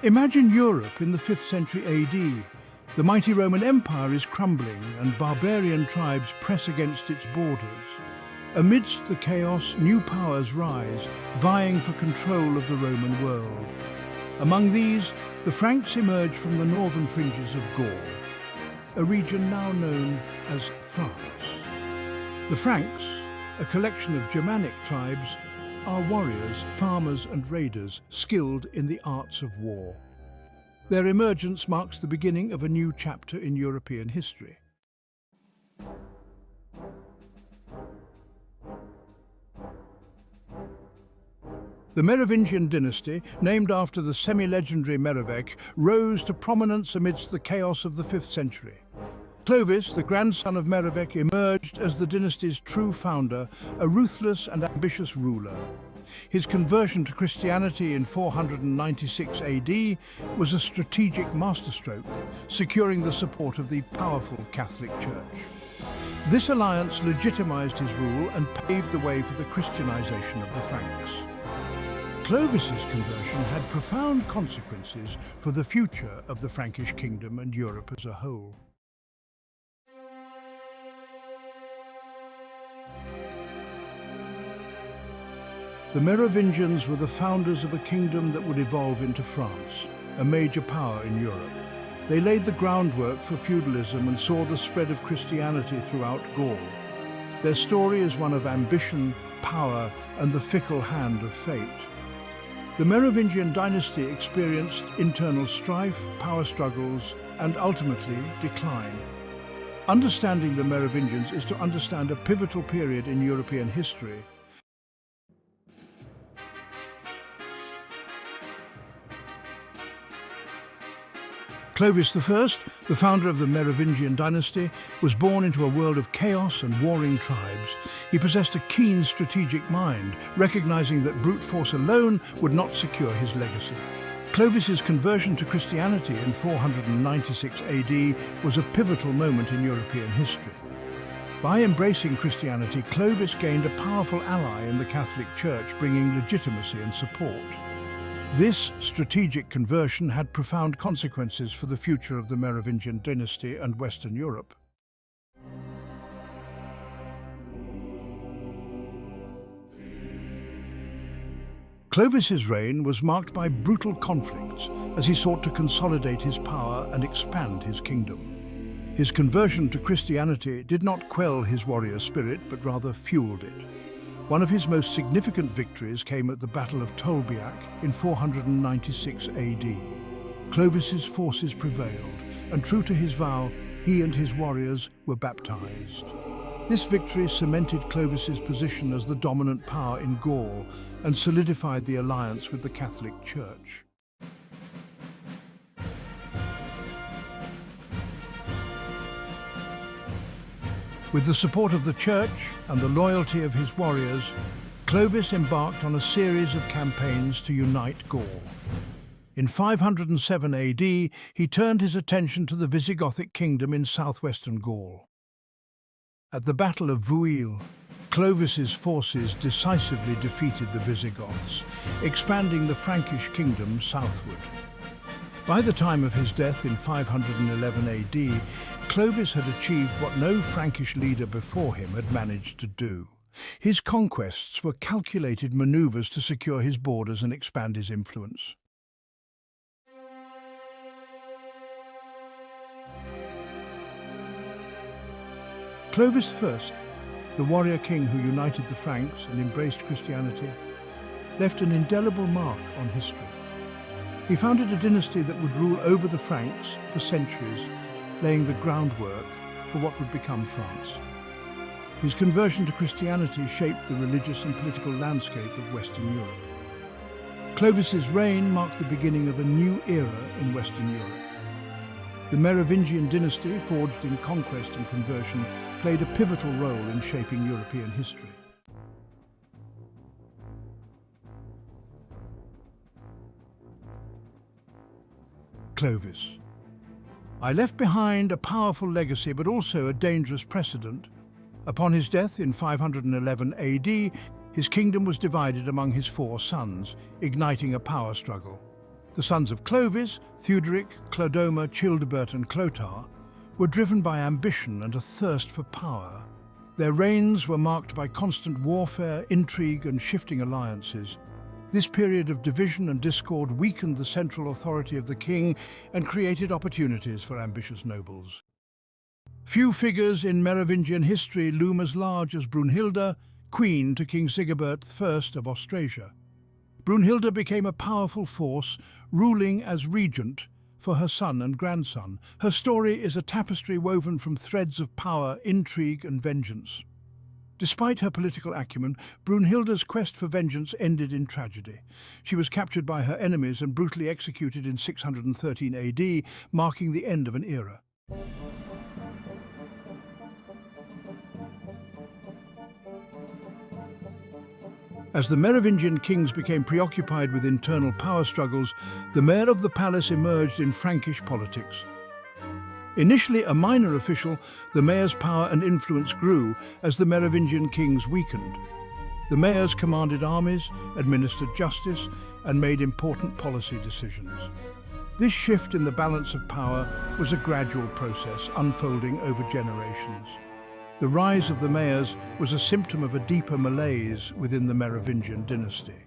Imagine Europe in the 5th century AD. The mighty Roman Empire is crumbling and barbarian tribes press against its borders. Amidst the chaos, new powers rise, vying for control of the Roman world. Among these, the Franks emerge from the northern fringes of Gaul, a region now known as France. The Franks, a collection of Germanic tribes, are warriors, farmers and raiders skilled in the arts of war. Their emergence marks the beginning of a new chapter in European history. The Merovingian dynasty, named after the semi-legendary Merovech, rose to prominence amidst the chaos of the 5th century. Clovis, the grandson of Merovech, emerged as the dynasty's true founder, a ruthless and ambitious ruler. His conversion to Christianity in 496 AD was a strategic masterstroke, securing the support of the powerful Catholic Church. This alliance legitimized his rule and paved the way for the Christianization of the Franks. Clovis's conversion had profound consequences for the future of the Frankish kingdom and Europe as a whole. The Merovingians were the founders of a kingdom that would evolve into France, a major power in Europe. They laid the groundwork for feudalism and saw the spread of Christianity throughout Gaul. Their story is one of ambition, power, and the fickle hand of fate. The Merovingian dynasty experienced internal strife, power struggles, and ultimately decline. Understanding the Merovingians is to understand a pivotal period in European history. Clovis I, the founder of the Merovingian dynasty, was born into a world of chaos and warring tribes. He possessed a keen strategic mind, recognizing that brute force alone would not secure his legacy. Clovis's conversion to Christianity in 496 AD was a pivotal moment in European history. By embracing Christianity, Clovis gained a powerful ally in the Catholic Church, bringing legitimacy and support. This strategic conversion had profound consequences for the future of the Merovingian dynasty and Western Europe. Clovis's reign was marked by brutal conflicts as he sought to consolidate his power and expand his kingdom. His conversion to Christianity did not quell his warrior spirit, but rather fueled it. One of his most significant victories came at the Battle of Tolbiac in 496 AD. Clovis's forces prevailed, and true to his vow, he and his warriors were baptized. This victory cemented Clovis's position as the dominant power in Gaul and solidified the alliance with the Catholic Church. With the support of the Church and the loyalty of his warriors, Clovis embarked on a series of campaigns to unite Gaul. In 507 AD, he turned his attention to the Visigothic kingdom in southwestern Gaul. At the Battle of Vouille, Clovis's forces decisively defeated the Visigoths, expanding the Frankish kingdom southward. By the time of his death in 511 AD, Clovis had achieved what no Frankish leader before him had managed to do. His conquests were calculated maneuvers to secure his borders and expand his influence. Clovis I, the warrior king who united the Franks and embraced Christianity, left an indelible mark on history. He founded a dynasty that would rule over the Franks for centuries, laying the groundwork for what would become France. His conversion to Christianity shaped the religious and political landscape of Western Europe. Clovis's reign marked the beginning of a new era in Western Europe. The Merovingian dynasty, forged in conquest and conversion, played a pivotal role in shaping European history. Clovis. I left behind a powerful legacy, but also a dangerous precedent. Upon his death in 511 AD, his kingdom was divided among his 4 sons, igniting a power struggle. The sons of Clovis, Theuderic, Clodoma, Childebert and Clothar, were driven by ambition and a thirst for power. Their reigns were marked by constant warfare, intrigue and shifting alliances. This period of division and discord weakened the central authority of the king and created opportunities for ambitious nobles. Few figures in Merovingian history loom as large as Brunhilde, queen to King Sigebert I of Austrasia. Brunhilde became a powerful force, ruling as regent for her son and grandson. Her story is a tapestry woven from threads of power, intrigue and vengeance. Despite her political acumen, Brunhilde's quest for vengeance ended in tragedy. She was captured by her enemies and brutally executed in 613 AD, marking the end of an era. As the Merovingian kings became preoccupied with internal power struggles, the mayor of the palace emerged in Frankish politics. Initially a minor official, the mayor's power and influence grew as the Merovingian kings weakened. The mayors commanded armies, administered justice, and made important policy decisions. This shift in the balance of power was a gradual process unfolding over generations. The rise of the mayors was a symptom of a deeper malaise within the Merovingian dynasty.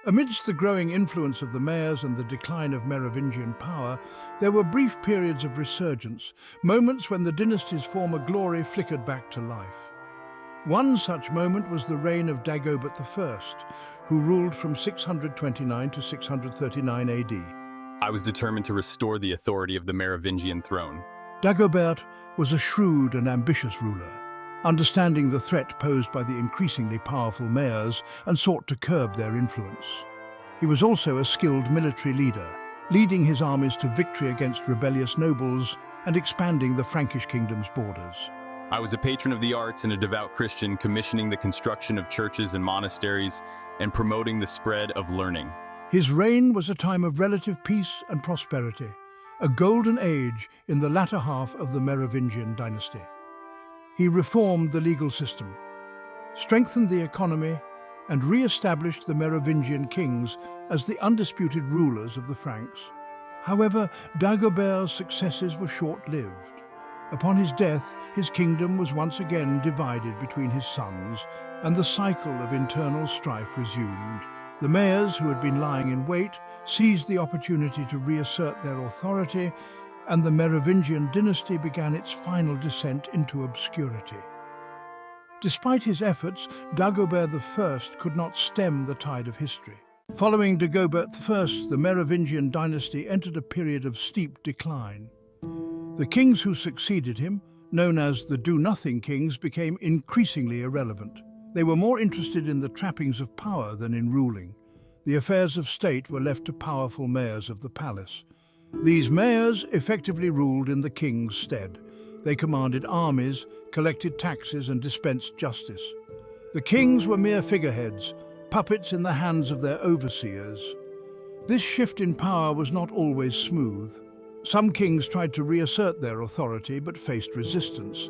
Amidst the growing influence of the mayors and the decline of Merovingian power, there were brief periods of resurgence, moments when the dynasty's former glory flickered back to life. One such moment was the reign of Dagobert I, who ruled from 629 to 639 AD. I was determined to restore the authority of the Merovingian throne. Dagobert was a shrewd and ambitious ruler, understanding the threat posed by the increasingly powerful mayors and sought to curb their influence. He was also a skilled military leader, leading his armies to victory against rebellious nobles and expanding the Frankish kingdom's borders. I was a patron of the arts and a devout Christian, commissioning the construction of churches and monasteries and promoting the spread of learning. His reign was a time of relative peace and prosperity, a golden age in the latter half of the Merovingian dynasty. He reformed the legal system, strengthened the economy, and re-established the Merovingian kings as the undisputed rulers of the Franks. However, Dagobert's successes were short-lived. Upon his death, his kingdom was once again divided between his sons, and the cycle of internal strife resumed. The mayors, who had been lying in wait, seized the opportunity to reassert their authority, and the Merovingian dynasty began its final descent into obscurity. Despite his efforts, Dagobert I could not stem the tide of history. Following Dagobert I, the Merovingian dynasty entered a period of steep decline. The kings who succeeded him, known as the Do-Nothing kings, became increasingly irrelevant. They were more interested in the trappings of power than in ruling. The affairs of state were left to powerful mayors of the palace. These mayors effectively ruled in the king's stead. They commanded armies, collected taxes, and dispensed justice. The kings were mere figureheads, puppets in the hands of their overseers. This shift in power was not always smooth. Some kings tried to reassert their authority but faced resistance.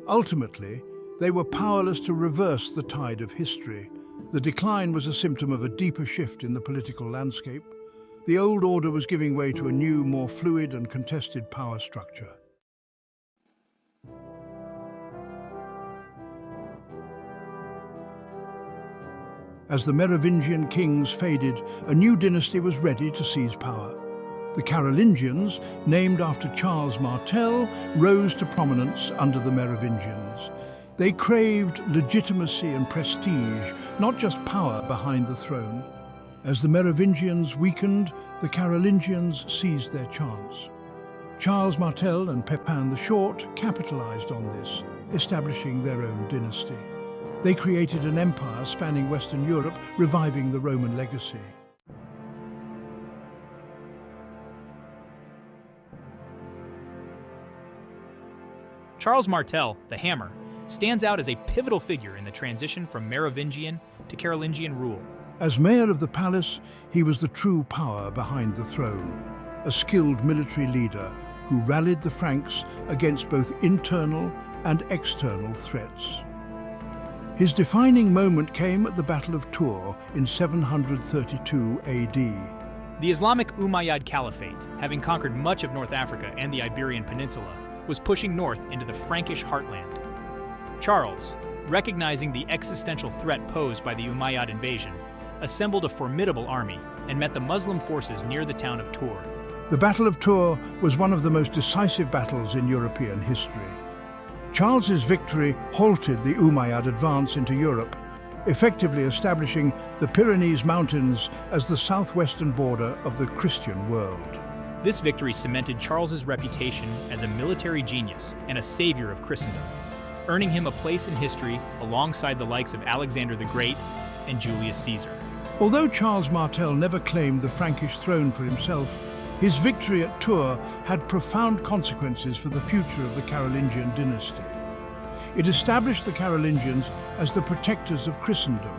Ultimately, they were powerless to reverse the tide of history. The decline was a symptom of a deeper shift in the political landscape. The old order was giving way to a new, more fluid and contested power structure. As the Merovingian kings faded, a new dynasty was ready to seize power. The Carolingians, named after Charles Martel, rose to prominence under the Merovingians. They craved legitimacy and prestige, not just power behind the throne. As the Merovingians weakened, the Carolingians seized their chance. Charles Martel and Pepin the Short capitalized on this, establishing their own dynasty. They created an empire spanning Western Europe, reviving the Roman legacy. Charles Martel, the Hammer, stands out as a pivotal figure in the transition from Merovingian to Carolingian rule. As mayor of the palace, he was the true power behind the throne, a skilled military leader who rallied the Franks against both internal and external threats. His defining moment came at the Battle of Tours in 732 AD. The Islamic Umayyad Caliphate, having conquered much of North Africa and the Iberian Peninsula, was pushing north into the Frankish heartland. Charles, recognizing the existential threat posed by the Umayyad invasion, assembled a formidable army and met the Muslim forces near the town of Tours. The Battle of Tours was one of the most decisive battles in European history. Charles's victory halted the Umayyad advance into Europe, effectively establishing the Pyrenees Mountains as the southwestern border of the Christian world. This victory cemented Charles's reputation as a military genius and a savior of Christendom, earning him a place in history alongside the likes of Alexander the Great and Julius Caesar. Although Charles Martel never claimed the Frankish throne for himself, his victory at Tours had profound consequences for the future of the Carolingian dynasty. It established the Carolingians as the protectors of Christendom,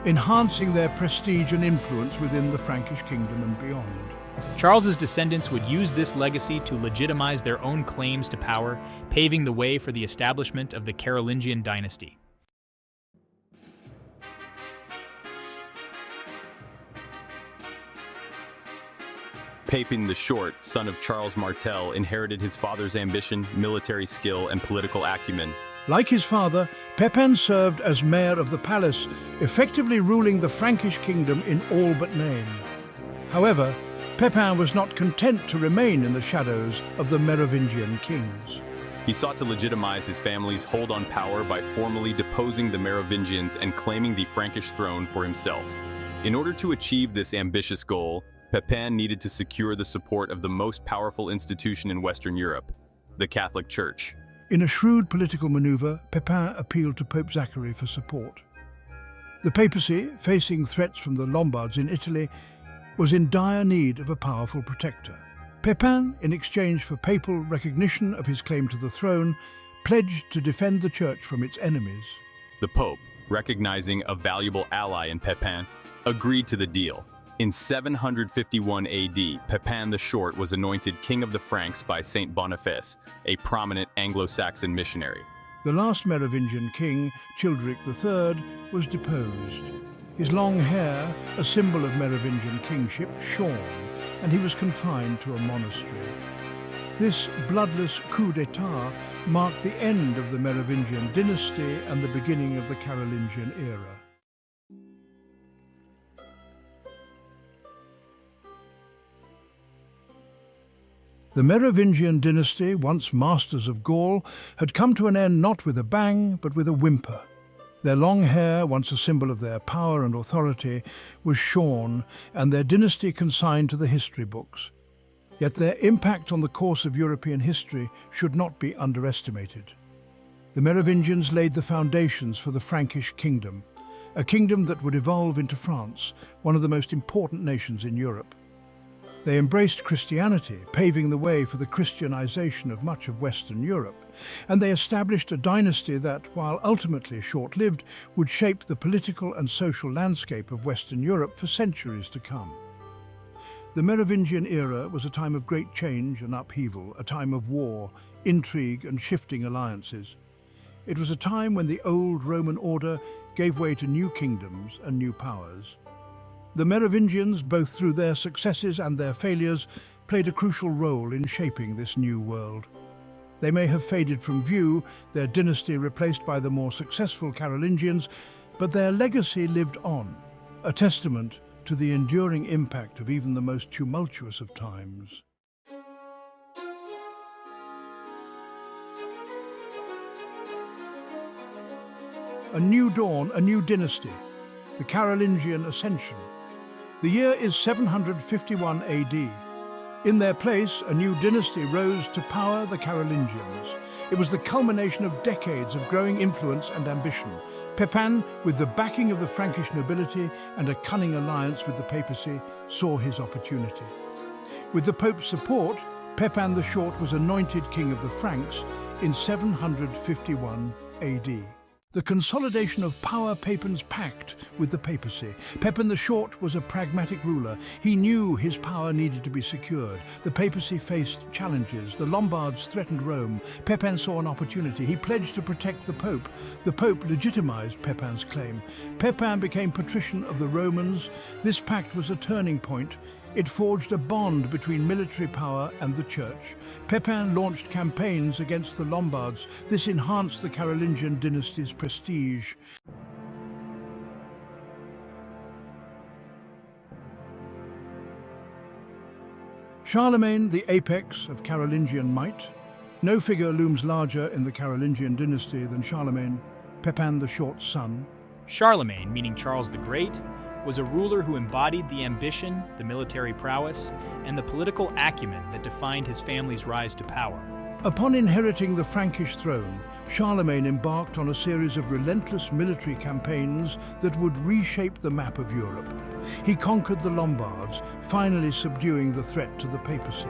enhancing their prestige and influence within the Frankish kingdom and beyond. Charles's descendants would use this legacy to legitimize their own claims to power, paving the way for the establishment of the Carolingian Dynasty. Pepin the Short, son of Charles Martel, inherited his father's ambition, military skill, and political acumen. Like his father, Pepin served as mayor of the palace, effectively ruling the Frankish kingdom in all but name. However, Pepin was not content to remain in the shadows of the Merovingian kings. He sought to legitimize his family's hold on power by formally deposing the Merovingians and claiming the Frankish throne for himself. In order to achieve this ambitious goal, Pepin needed to secure the support of the most powerful institution in Western Europe, the Catholic Church. In a shrewd political maneuver, Pepin appealed to Pope Zachary for support. The papacy, facing threats from the Lombards in Italy, was in dire need of a powerful protector. Pepin, in exchange for papal recognition of his claim to the throne, pledged to defend the church from its enemies. The Pope, recognizing a valuable ally in Pepin, agreed to the deal. In 751 AD, Pepin the Short was anointed King of the Franks by Saint Boniface, a prominent Anglo-Saxon missionary. The last Merovingian king, Childeric III, was deposed. His long hair, a symbol of Merovingian kingship, shorn, and he was confined to a monastery. This bloodless coup d'etat marked the end of the Merovingian dynasty and the beginning of the Carolingian era. The Merovingian dynasty, once masters of Gaul, had come to an end not with a bang, but with a whimper. Their long hair, once a symbol of their power and authority, was shorn, and their dynasty consigned to the history books. Yet their impact on the course of European history should not be underestimated. The Merovingians laid the foundations for the Frankish kingdom, a kingdom that would evolve into France, one of the most important nations in Europe. They embraced Christianity, paving the way for the Christianization of much of Western Europe, and they established a dynasty that, while ultimately short-lived, would shape the political and social landscape of Western Europe for centuries to come. The Merovingian era was a time of great change and upheaval, a time of war, intrigue, and shifting alliances. It was a time when the old Roman order gave way to new kingdoms and new powers. The Merovingians, both through their successes and their failures, played a crucial role in shaping this new world. They may have faded from view, their dynasty replaced by the more successful Carolingians, but their legacy lived on, a testament to the enduring impact of even the most tumultuous of times. A new dawn, a new dynasty, the Carolingian ascension. The year is 751 AD. In their place, a new dynasty rose to power, the Carolingians. It was the culmination of decades of growing influence and ambition. Pepin, with the backing of the Frankish nobility and a cunning alliance with the papacy, saw his opportunity. With the Pope's support, Pepin the Short was anointed King of the Franks in 751 AD. The Consolidation of Power Pepin's pact with the papacy. Pepin the Short was a pragmatic ruler. He knew his power needed to be secured. The papacy faced challenges. The Lombards threatened Rome. Pepin saw an opportunity. He pledged to protect the Pope. The Pope legitimized Pepin's claim. Pepin became patrician of the Romans. This pact was a turning point. It forged a bond between military power and the church. Pepin launched campaigns against the Lombards. This enhanced the Carolingian dynasty's prestige. Charlemagne, the apex of Carolingian might. No figure looms larger in the Carolingian dynasty than Charlemagne, Pepin the Short's son. Charlemagne, meaning Charles the Great, was a ruler who embodied the ambition, the military prowess, and the political acumen that defined his family's rise to power. Upon inheriting the Frankish throne, Charlemagne embarked on a series of relentless military campaigns that would reshape the map of Europe. He conquered the Lombards, finally subduing the threat to the papacy.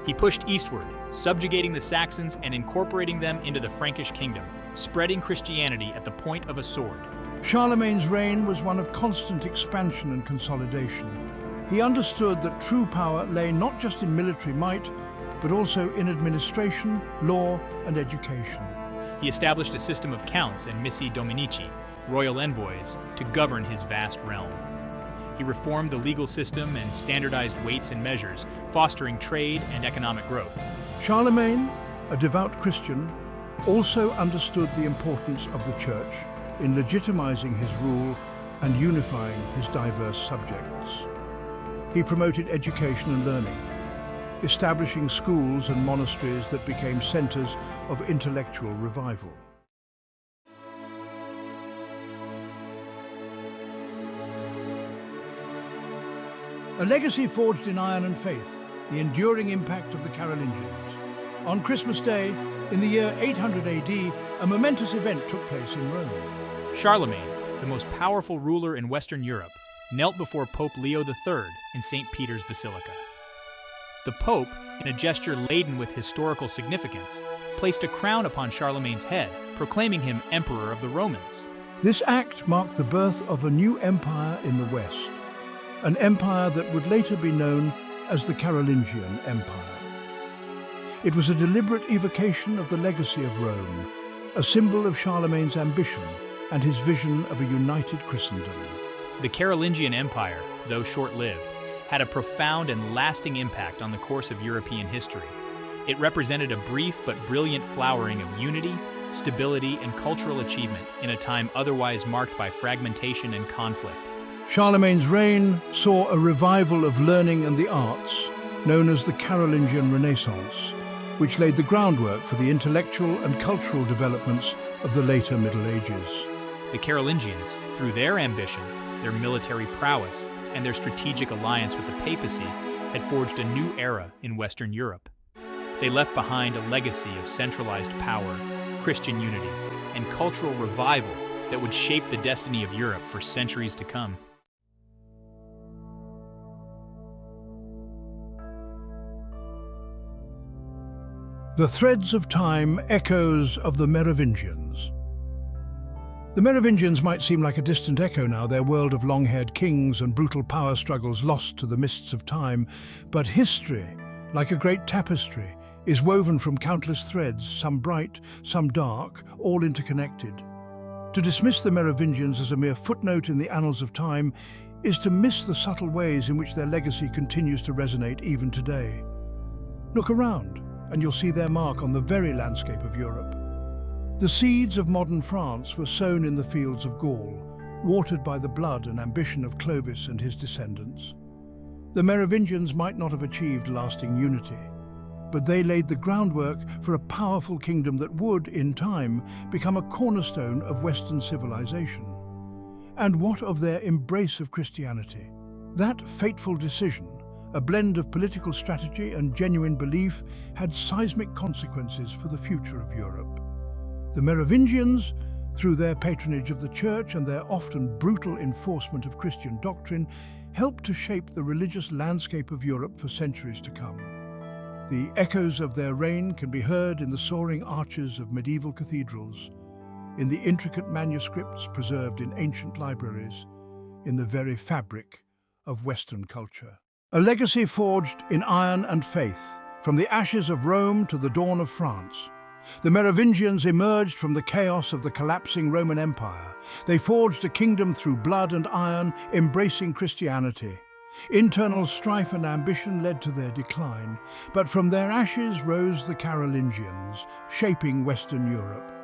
He pushed eastward, subjugating the Saxons and incorporating them into the Frankish kingdom, spreading Christianity at the point of a sword. Charlemagne's reign was one of constant expansion and consolidation. He understood that true power lay not just in military might, but also in administration, law, and education. He established a system of counts and missi dominici, royal envoys, to govern his vast realm. He reformed the legal system and standardized weights and measures, fostering trade and economic growth. Charlemagne, a devout Christian, also understood the importance of the church in legitimizing his rule and unifying his diverse subjects. He promoted education and learning, establishing schools and monasteries that became centers of intellectual revival. A legacy forged in iron and faith, the enduring impact of the Carolingians. On Christmas Day, in the year 800 AD, a momentous event took place in Rome. Charlemagne, the most powerful ruler in Western Europe, knelt before Pope Leo III in St. Peter's Basilica. The Pope, in a gesture laden with historical significance, placed a crown upon Charlemagne's head, proclaiming him Emperor of the Romans. This act marked the birth of a new empire in the West, an empire that would later be known as the Carolingian Empire. It was a deliberate evocation of the legacy of Rome, a symbol of Charlemagne's ambition and his vision of a united Christendom. The Carolingian Empire, though short-lived, had a profound and lasting impact on the course of European history. It represented a brief but brilliant flowering of unity, stability, and cultural achievement in a time otherwise marked by fragmentation and conflict. Charlemagne's reign saw a revival of learning and the arts, known as the Carolingian Renaissance, which laid the groundwork for the intellectual and cultural developments of the later Middle Ages. The Carolingians, through their ambition, their military prowess, and their strategic alliance with the papacy, had forged a new era in Western Europe. They left behind a legacy of centralized power, Christian unity, and cultural revival that would shape the destiny of Europe for centuries to come. The threads of time, echoes of the Merovingians. The Merovingians might seem like a distant echo now, their world of long-haired kings and brutal power struggles lost to the mists of time. But history, like a great tapestry, is woven from countless threads, some bright, some dark, all interconnected. To dismiss the Merovingians as a mere footnote in the annals of time is to miss the subtle ways in which their legacy continues to resonate even today. Look around, and you'll see their mark on the very landscape of Europe. The seeds of modern France were sown in the fields of Gaul, watered by the blood and ambition of Clovis and his descendants. The Merovingians might not have achieved lasting unity, but they laid the groundwork for a powerful kingdom that would, in time, become a cornerstone of Western civilization. And what of their embrace of Christianity? That fateful decision, a blend of political strategy and genuine belief, had seismic consequences for the future of Europe. The Merovingians, through their patronage of the Church and their often brutal enforcement of Christian doctrine, helped to shape the religious landscape of Europe for centuries to come. The echoes of their reign can be heard in the soaring arches of medieval cathedrals, in the intricate manuscripts preserved in ancient libraries, in the very fabric of Western culture. A legacy forged in iron and faith, from the ashes of Rome to the dawn of France. The Merovingians emerged from the chaos of the collapsing Roman Empire. They forged a kingdom through blood and iron, embracing Christianity. Internal strife and ambition led to their decline, but from their ashes rose the Carolingians, shaping Western Europe.